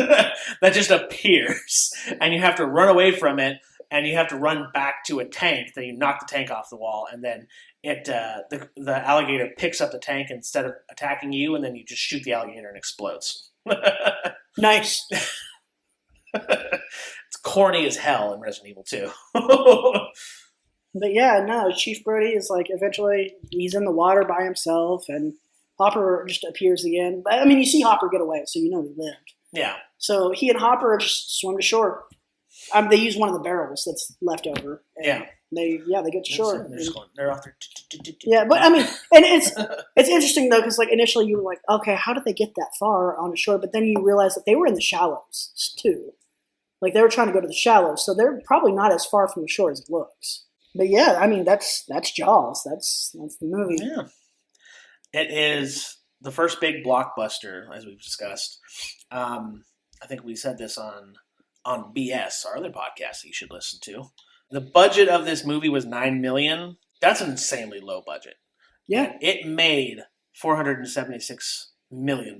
that just appears, and you have to run away from it, and you have to run back to a tank. Then you knock the tank off the wall, and then the alligator picks up the tank instead of attacking you, and then you just shoot the alligator and it explodes. Nice. It's corny as hell in Resident Evil 2. But yeah, no, Chief Brody is like, eventually he's in the water by himself, and Hopper just appears again. But you see Hopper get away, so he lived. Yeah. So he and Hopper just swim to shore. They use one of the barrels that's left over. Yeah. They get to shore. They're off there. Yeah, but and it's interesting though, because like initially you were like, okay, how did they get that far on the shore? But then you realize that they were in the shallows too. Like they were trying to go to the shallows, so they're probably not as far from the shore as it looks. But yeah, that's Jaws. That's the movie. Yeah, it is. the first big blockbuster, as we've discussed. I think we said this on BS, our other podcast that you should listen to. The budget of this movie was $9 million. That's an insanely low budget. Yeah. And it made $476 million.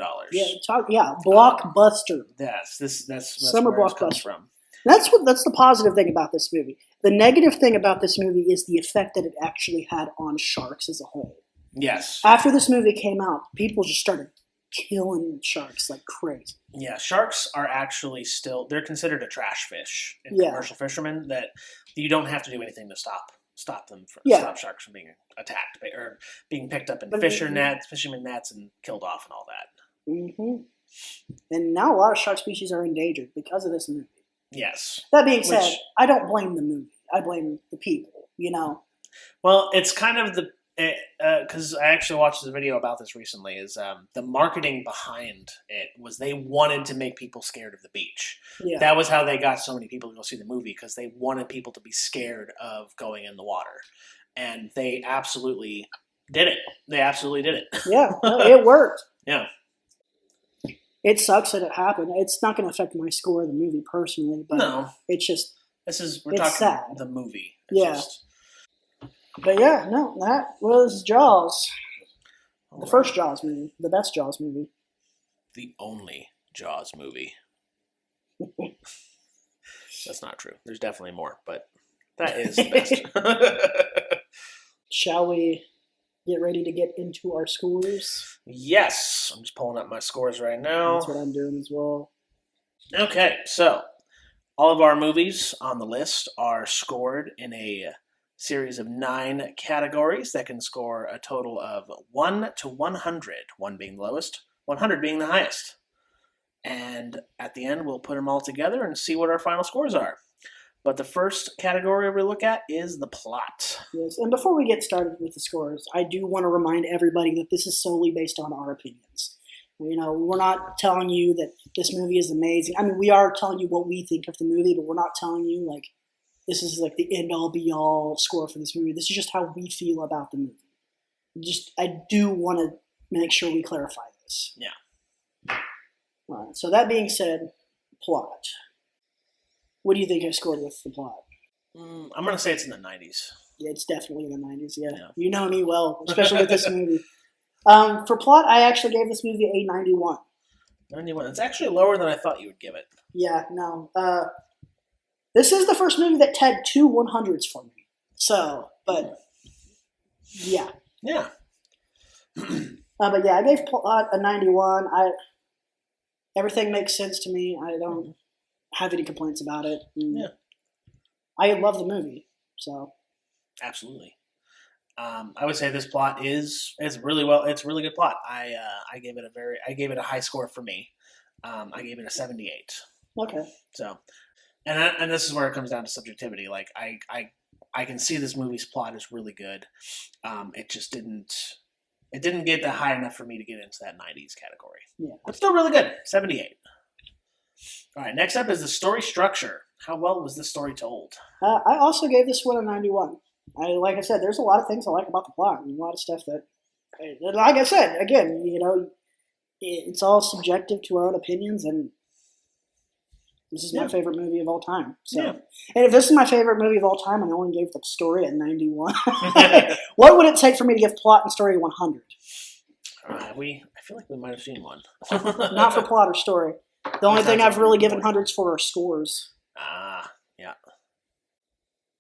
Blockbuster. That's Summer where it comes blockbuster. from. That's the positive thing about this movie. The negative thing about this movie is the effect that it actually had on sharks as a whole. Yes. After this movie came out, people just started killing sharks like crazy. Yeah, sharks are actually they're considered a trash fish in commercial fishermen, that you don't have to do anything to stop them stop sharks from being attacked or being picked up in fishermen nets and killed off and all that. Mm-hmm. And now a lot of shark species are endangered because of this movie. Yes. That being said, I don't blame the movie. I blame the people, Well, it's kind of because I actually watched a video about this recently, is the marketing behind it was they wanted to make people scared of the beach. Yeah. That was how they got so many people to go see the movie, because they wanted people to be scared of going in the water. And they absolutely did it. Yeah, it worked. Yeah. It sucks that it happened. It's not going to affect my score of the movie personally, but no, it's just we're talking sad. The movie. But yeah, no, that was Jaws. The first Jaws movie. The best Jaws movie. The only Jaws movie. That's not true. There's definitely more, but that is the best. Shall we get ready to get into our scores? Yes. I'm just pulling up my scores right now. That's what I'm doing as well. Okay, so all of our movies on the list are scored in a series of 9 categories that can score a total of 1 to 100, 1 being the lowest, 100 being the highest. And at the end, we'll put them all together and see what our final scores are. But the first category we look at is the plot. Yes, and before we get started with the scores, I do want to remind everybody that this is solely based on our opinions. We're not telling you that this movie is amazing. I mean, we are telling you what we think of the movie, but we're not telling you, this is the end-all, be-all score for this movie. This is just how we feel about the movie. I do want to make sure we clarify this. Yeah. All right, so that being said, plot. What do you think I scored with the plot? I'm going to say it's in the 90s. Yeah, it's definitely in the 90s, yeah. You know me well, especially with this movie. For plot, I actually gave this movie a 91. 91. It's actually lower than I thought you would give it. Yeah, no. This is the first movie that tagged 2 100s for me. So, but, yeah. Yeah. But yeah, I gave plot a 91. Everything makes sense to me. I don't have any complaints about it. Yeah. I love the movie, so. Absolutely. I would say this plot it's a really good plot. I gave it a high score for me. I gave it a 78. Okay. So, and this is where it comes down to subjectivity. I can see this movie's plot is really good. It just didn't get that high enough for me to get into that 90s category. Yeah. But still really good. 78. All right, next up is the story structure. How well was this story told? I also gave this one a 91. Like I said, there's a lot of things I like about the plot, and a lot of stuff that, like I said, again, it's all subjective to our own opinions, and this is my favorite movie of all time. So, and if this is my favorite movie of all time, and I only gave the story a 91, what would it take for me to give plot and story a 100? I feel like we might have seen one. Not for plot or story. The only thing I've really given hundreds for are scores. Yeah.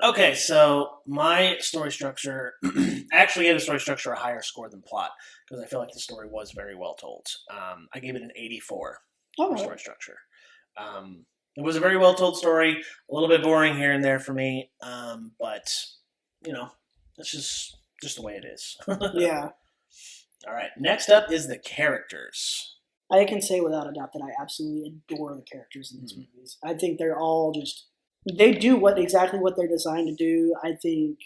Okay, so my story structure, I actually gave the story structure a higher score than plot, because I feel like the story was very well told. I gave it an 84 for story structure. It was a very well told story, a little bit boring here and there for me, but, it's just the way it is. Yeah. All right, next up is the characters. I can say without a doubt that I absolutely adore the characters in these movies. I think they're all they do exactly what they're designed to do. I think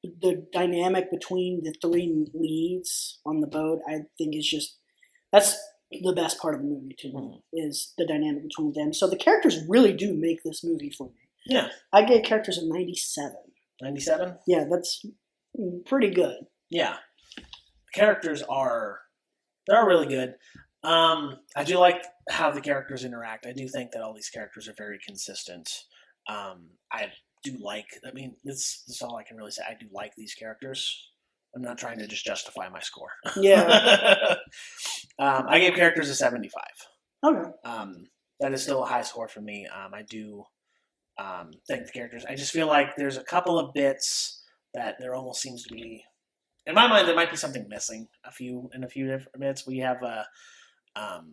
the dynamic between the 3 leads on the boat, I think that's the best part of the movie to me, is the dynamic between them. So the characters really do make this movie for me. Yeah. I gave characters a 97. 97? Yeah, that's pretty good. Yeah. The characters are They're all really good. I do like how the characters interact. I do think that all these characters are very consistent. I do like. I mean, this is all I can really say. I do like these characters. I'm not trying to just justify my score. Yeah. I gave characters a 75. Okay. That is still a high score for me. I do think the characters. I just feel like there's a couple of bits that there almost seems to be. In my mind, there might be something missing. A few different bits. We have Well,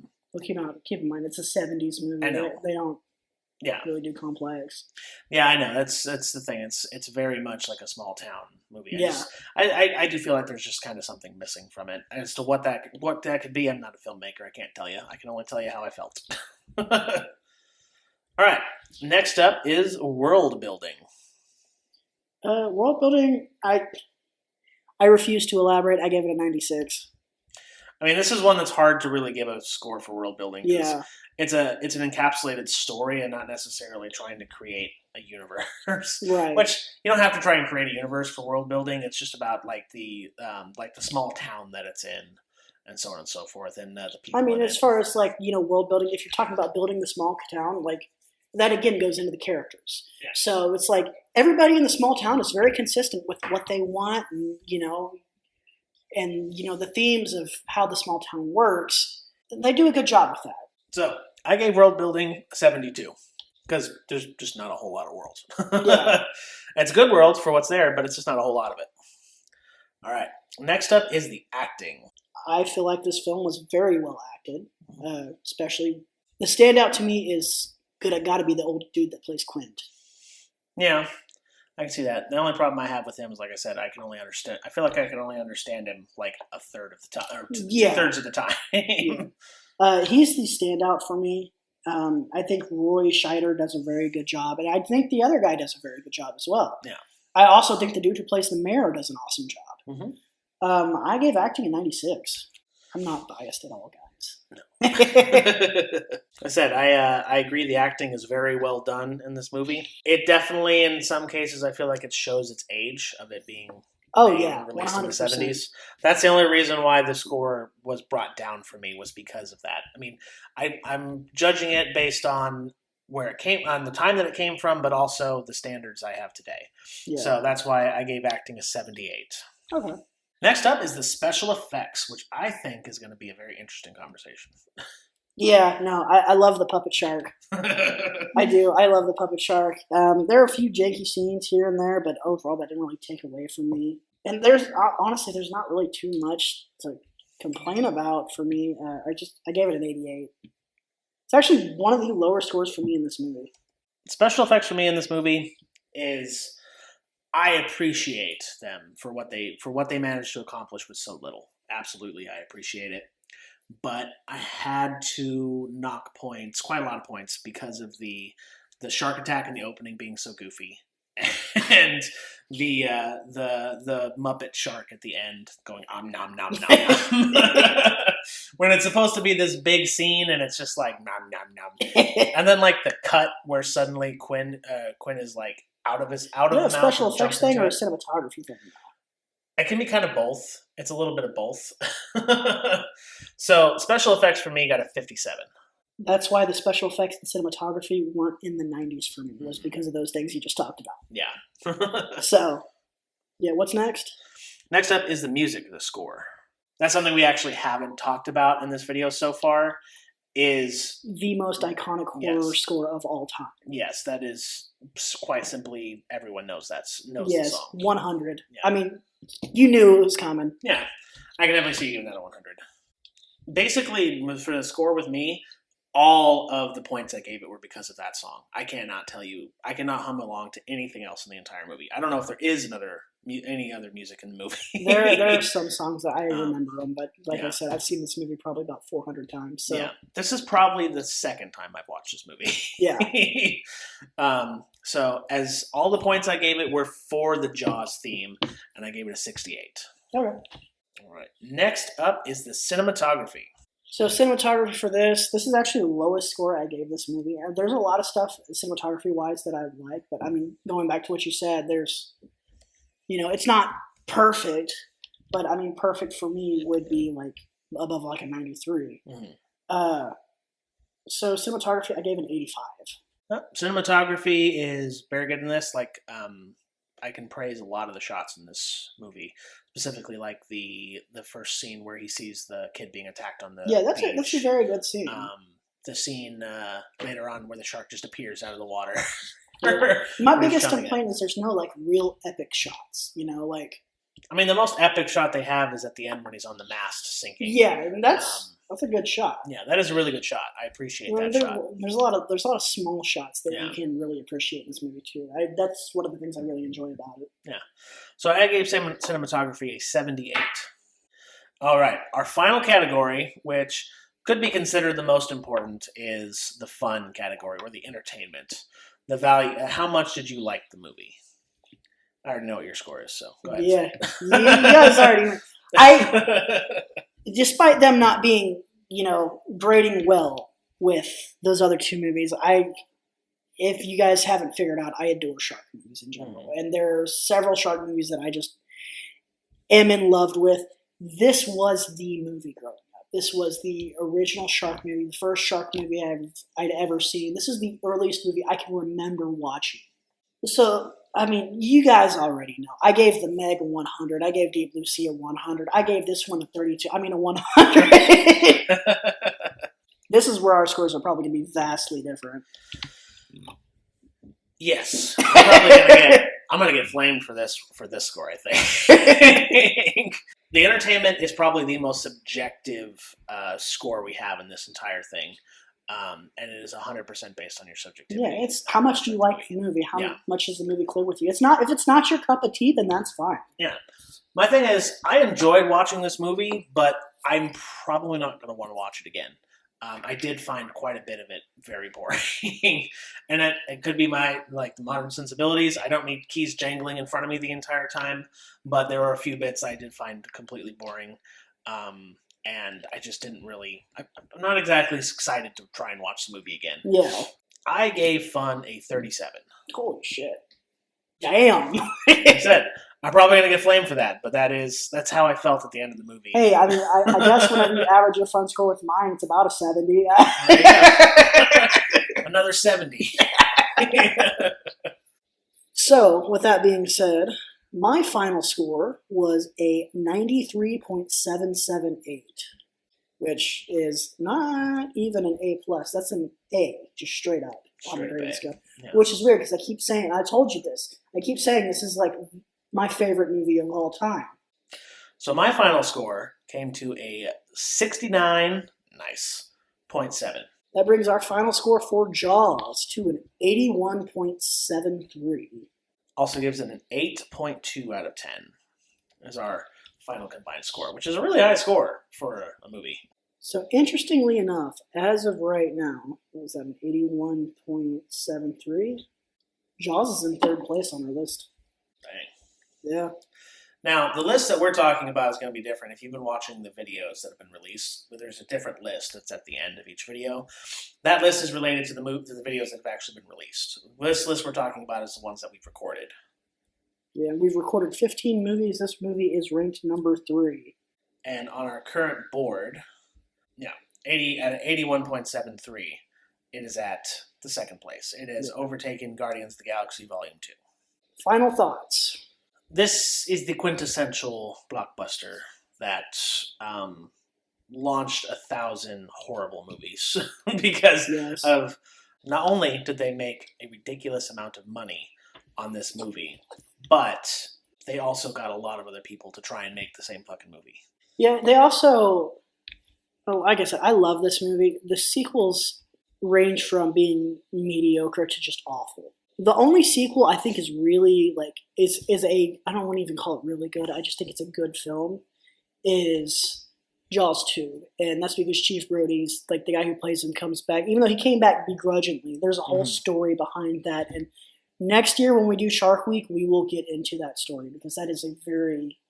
keep in mind it's a '70s movie. I know. They don't yeah. really do complex. Yeah, I know. That's the thing. It's very much like a small town movie. Yeah. I do feel like there's just kind of something missing from it. As to what that could be, I'm not a filmmaker. I can't tell you. I can only tell you how I felt. All right. Next up is world building. World building, I refuse to elaborate. I gave it a 96. I mean, this is one that's hard to really give a score for world building. Yeah. It's an encapsulated story and not necessarily trying to create a universe. Right. Which you don't have to try and create a universe for world building. It's just about like the small town that it's in, and so on and so forth, and the people. I mean, in as it. far as like world building, if you're talking about building the small town, like that again goes into the characters. Yeah. So it's like everybody in the small town is very consistent with what they want, and the themes of how the small town works. They do a good job with that. So I gave world building a 72 because there's just not a whole lot of worlds. Yeah. It's a good world for what's there, but it's just not a whole lot of it. All right. Next up is the acting. I feel like this film was very well acted, especially the standout to me is got to be the old dude that plays Quint. Yeah, I can see that. The only problem I have with him is, like I said, I feel like I can only understand him like a third of the time, or two-thirds of the time. Yeah. He's the standout for me. I think Roy Scheider does a very good job, and I think the other guy does a very good job as well. Yeah. I also think the dude who plays the mayor does an awesome job. Mm-hmm. I gave acting a 96. I'm not biased at all, guys. No. I said I agree. The acting is very well done in this movie. It definitely, in some cases, I feel like it shows its age of it being. Released 100%. In the 70s. That's the only reason why the score was brought down for me was because of that. I mean, I'm judging it based on where it came, on the time that it came from, but also the standards I have today. Yeah. So that's why I gave acting a 78. Okay. Next up is the special effects, which I think is going to be a very interesting conversation. Yeah, no, I love the puppet shark. I do. I love the puppet shark. There are a few janky scenes here and there, but overall that didn't really take away from me. And there's not really too much to complain about for me. I gave it an 88. It's actually one of the lower scores for me in this movie. Special effects for me in this movie is I appreciate them for what they managed to accomplish with so little. Absolutely, I appreciate it. But I had to knock points, quite a lot of points, because of the shark attack in the opening being so goofy, and the Muppet shark at the end going nom nom nom nom, when it's supposed to be this big scene and it's just like nom nom nom, and then like the cut where suddenly Quinn is like out of the mouth. Special effects thing or a cinematography thing? It can be kind of both. It's a little bit of both. So special effects for me got a 57. That's why the special effects and cinematography weren't in the 90s for me, was because of those things you just talked about. Yeah. So, yeah, what's next? Next up is the music, the score. That's something we actually haven't talked about in this video so far. Is the most iconic horror score of all time. Yes, that is quite simply, everyone knows the song. 100. Yeah. I mean, you knew it was coming. Yeah, I can definitely see you giving that a 100. Basically, for the score with me, all of the points I gave it were because of that song. I cannot hum along to anything else in the entire movie. I don't know if there is any other music in the movie. There are some songs that I remember them, but I said, I've seen this movie probably about 400 times. So. Yeah, this is probably the second time I've watched this movie. Yeah. So as all the points I gave it were for the Jaws theme, and I gave it a 68. Okay. All right. Next up is the cinematography. So cinematography for this is actually the lowest score I gave this movie. There's a lot of stuff cinematography-wise that I like, but I mean, going back to what you said, there's, it's not perfect, but I mean, perfect for me would be like above like a 93. Mm-hmm. So cinematography, I gave an 85. Cinematography is very good in this. Like, I can praise a lot of the shots in this movie, specifically like the first scene where he sees the kid being attacked on the beach. That's a very good scene. The scene later on where the shark just appears out of the water. My biggest complaint is there's no like real epic shots. Like. I mean, the most epic shot they have is at the end when he's on the mast sinking. Yeah, and that's a good shot. Yeah, that is a really good shot. I appreciate that shot. There's a lot of small shots that you can really appreciate in this movie too. That's one of the things I really enjoy about it. Yeah. So I gave cinematography a 78. All right, our final category, which could be considered the most important, is the fun category or the entertainment. The value. How much did you like the movie? I already know what your score is, so go ahead. Yeah, you guys already. Despite them not being, grading well with those other two movies, if you guys haven't figured out, I adore shark movies in general, and there are several shark movies that I just am in love with. This was the movie growing up. This was the original shark movie, the first shark movie I'd ever seen. This is the earliest movie I can remember watching. So. I mean, you guys already know. I gave The Meg a 100. I gave Deep Blue Sea a 100. I gave this one a 32. I mean, a 100. This is where our scores are probably going to be vastly different. Yes. I'm going to get flamed for this score, I think. The entertainment is probably the most subjective score we have in this entire thing. And it is 100% based on your subjectivity. Yeah, it's how much do you like the movie? How much does the movie click with you? If it's not your cup of tea, then that's fine. Yeah. My thing is, I enjoyed watching this movie, but I'm probably not going to want to watch it again. I did find quite a bit of it very boring. And it could be my, the modern sensibilities. I don't need keys jangling in front of me the entire time, but there were a few bits I did find completely boring. And I just didn't really. I'm not exactly excited to try and watch the movie again. Yeah. I gave Fun a 37. Holy shit! Damn. Like I said, I'm probably gonna get flamed for that, but that's how I felt at the end of the movie. Hey, I mean, I guess whenever you average your Fun score with mine, it's about a 70. Another 70. So, with that being said. My final score was a 93.778, which is not even an A+. That's an A, just straight up on the grading scale. Yeah. Which is weird because I keep saying, I told you this, I keep saying this is like my favorite movie of all time. So my final score came to a 69, nice, 0.7. That brings our final score for Jaws to an 81.73. Also gives it an 8.2 out of 10 as our final combined score, which is a really high score for a movie. So interestingly enough, as of right now, what was that, an 81.73? Jaws is in third place on our list. Dang. Yeah. Now, the list that we're talking about is going to be different. If you've been watching the videos that have been released, there's a different list that's at the end of each video. That list is related to the videos that have actually been released. This list we're talking about is the ones that we've recorded. Yeah, we've recorded 15 movies. This movie is ranked number 3. And on our current board, at 81.73, it is at the second place. It has overtaken Guardians of the Galaxy Volume 2. Final thoughts. This is the quintessential blockbuster that launched 1,000 horrible movies because of not only did they make a ridiculous amount of money on this movie, but they also got a lot of other people to try and make the same fucking movie. Yeah, they also, like I said, I love this movie. The sequels range from being mediocre to just awful. The only sequel I think is really is a, I don't want to even call it really good, I just think it's a good film, is Jaws 2. And that's because Chief Brody's, the guy who plays him, comes back. Even though he came back begrudgingly, there's a whole story behind that. And next year when we do Shark Week, we will get into that story because that is a very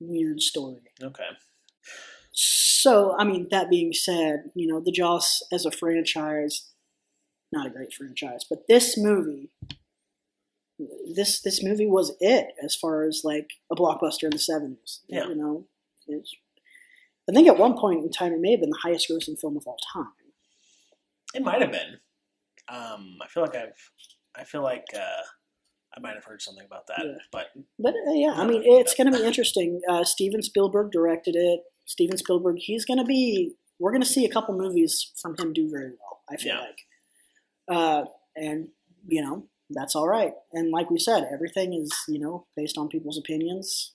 weird story. Okay. So, I mean, that being said, the Jaws as a franchise, not a great franchise, but this movie was it as far as a blockbuster in the 70s. Yeah. I think at one point in time it may have been the highest grossing film of all time. It might have been. I feel like I might have heard something about that, but yeah, I mean, it's going to be interesting. Steven Spielberg directed it. Steven Spielberg, we're going to see a couple movies from him do very well, I feel like. And, that's all right. And like we said, everything is, based on people's opinions.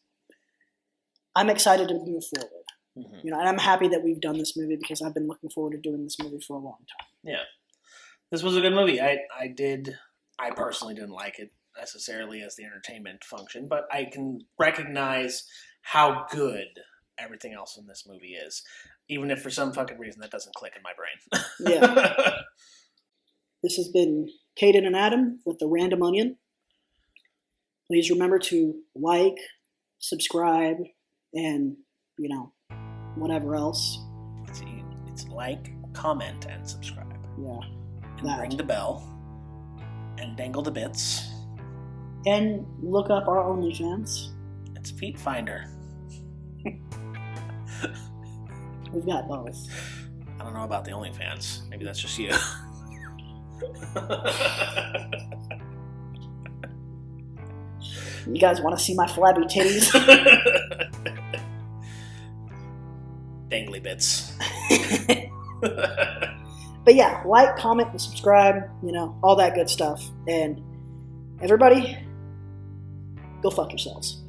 I'm excited to move forward. Mm-hmm. And I'm happy that we've done this movie because I've been looking forward to doing this movie for a long time. Yeah. This was a good movie. I personally didn't like it necessarily as the entertainment function, but I can recognize how good everything else in this movie is, even if for some fucking reason that doesn't click in my brain. Yeah. This has been Caden and Adam with the Random Onion. Please remember to like, subscribe, and, whatever else. It's like, comment, and subscribe. Yeah. And ring the bell. And dangle the bits. And look up our OnlyFans. It's Feet Finder. We've got both. I don't know about the OnlyFans. Maybe that's just you. You guys want to see my flabby titties? Dangly bits. But yeah, like, comment, and subscribe, all that good stuff. And everybody, go fuck yourselves.